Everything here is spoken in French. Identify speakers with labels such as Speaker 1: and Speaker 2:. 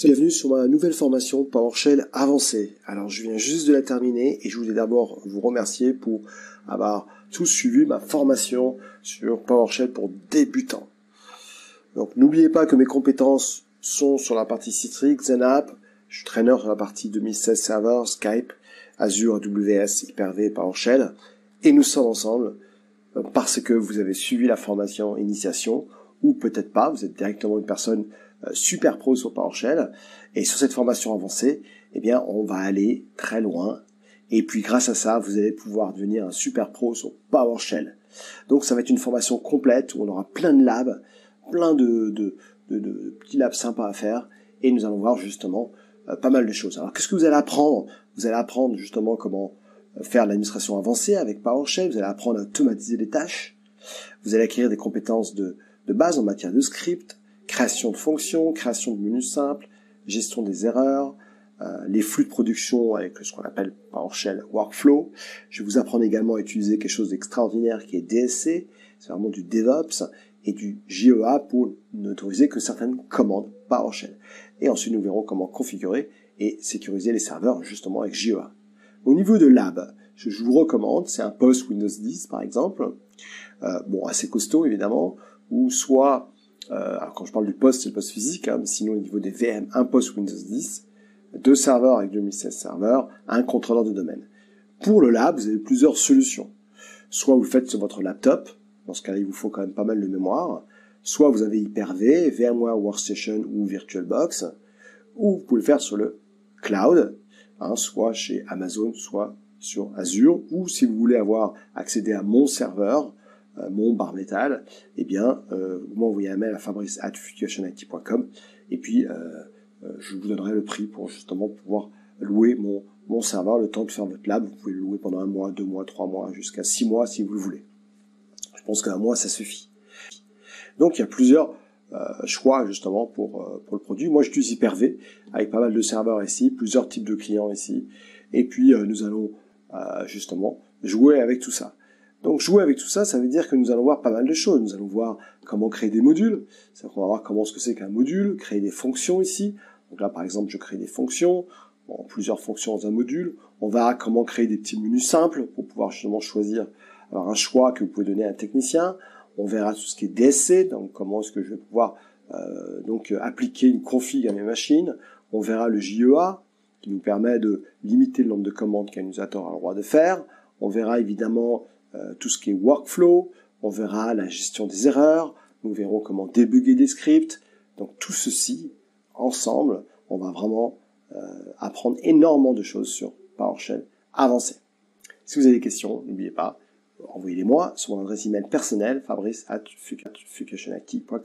Speaker 1: Bienvenue sur ma nouvelle formation PowerShell avancée. Alors je viens juste de la terminer et je voulais d'abord vous remercier pour avoir tous suivi ma formation sur PowerShell pour débutants. Donc n'oubliez pas que mes compétences sont sur la partie Citrix, XenApp, je suis traîneur sur la partie 2016 Server, Skype, Azure, AWS, Hyper-V, PowerShell et nous sommes ensemble parce que vous avez suivi la formation initiation ou peut-être pas, vous êtes directement une personne super pro sur PowerShell et sur cette formation avancée, eh bien on va aller très loin et puis grâce à ça, vous allez pouvoir devenir un super pro sur PowerShell. Donc ça va être une formation complète où on aura plein de labs, plein de petits labs sympas à faire et nous allons voir justement pas mal de choses. Alors qu'est-ce que vous allez apprendre? Vous allez apprendre justement comment faire l'administration avancée avec PowerShell, vous allez apprendre à automatiser des tâches, vous allez acquérir des compétences de base en matière de script, création de fonctions, création de menus simples, gestion des erreurs, les flux de production avec ce qu'on appelle PowerShell Workflow. Je vais vous apprendre également à utiliser quelque chose d'extraordinaire qui est DSC, c'est vraiment du DevOps, et du JEA pour n'autoriser que certaines commandes PowerShell. Et ensuite, nous verrons comment configurer et sécuriser les serveurs justement avec JEA. Au niveau de lab, je vous recommande, c'est un poste Windows 10 par exemple, assez costaud évidemment, ou soit, alors quand je parle du poste, c'est le poste physique, mais sinon au niveau des VM, un poste Windows 10, 2 serveurs avec 2016 serveurs, un contrôleur de domaine. Pour le lab, vous avez plusieurs solutions. Soit vous le faites sur votre laptop, dans ce cas-là, il vous faut quand même pas mal de mémoire, soit vous avez Hyper-V, VMware Workstation ou VirtualBox, ou vous pouvez le faire sur le cloud, soit chez Amazon, soit sur Azure, ou si vous voulez avoir accédé à mon serveur, mon bar métal, eh bien, vous m'envoyez un mail à fabrice@futuretionit.com et puis je vous donnerai le prix pour justement pouvoir louer mon serveur le temps de faire votre lab. Vous pouvez le louer pendant 1 mois, 2 mois, 3 mois, jusqu'à 6 mois si vous le voulez. Je pense qu'un mois, ça suffit. Donc, il y a plusieurs choix justement pour le produit. Moi, j'utilise Hyper-V avec pas mal de serveurs ici, plusieurs types de clients ici. Et puis, nous allons justement jouer avec tout ça. Donc, jouer avec tout ça, ça veut dire que nous allons voir pas mal de choses. Nous allons voir comment créer des modules. C'est-à-dire qu'on va voir comment ce que c'est qu'un module, créer des fonctions ici. Donc là, par exemple, je crée des fonctions, plusieurs fonctions dans un module. On verra comment créer des petits menus simples pour pouvoir justement choisir, avoir un choix que vous pouvez donner à un technicien. On verra tout ce qui est DSC, donc comment est-ce que je vais pouvoir appliquer une config à mes machines. On verra le JEA, qui nous permet de limiter le nombre de commandes qu'un utilisateur a le droit de faire. On verra évidemment tout ce qui est workflow, on verra la gestion des erreurs, nous verrons comment débugger des scripts. Donc tout ceci, ensemble, on va vraiment apprendre énormément de choses sur PowerShell avancé. Si vous avez des questions, n'oubliez pas, envoyez-les-moi sur mon adresse email personnelle, fabrice@futuretionit.com.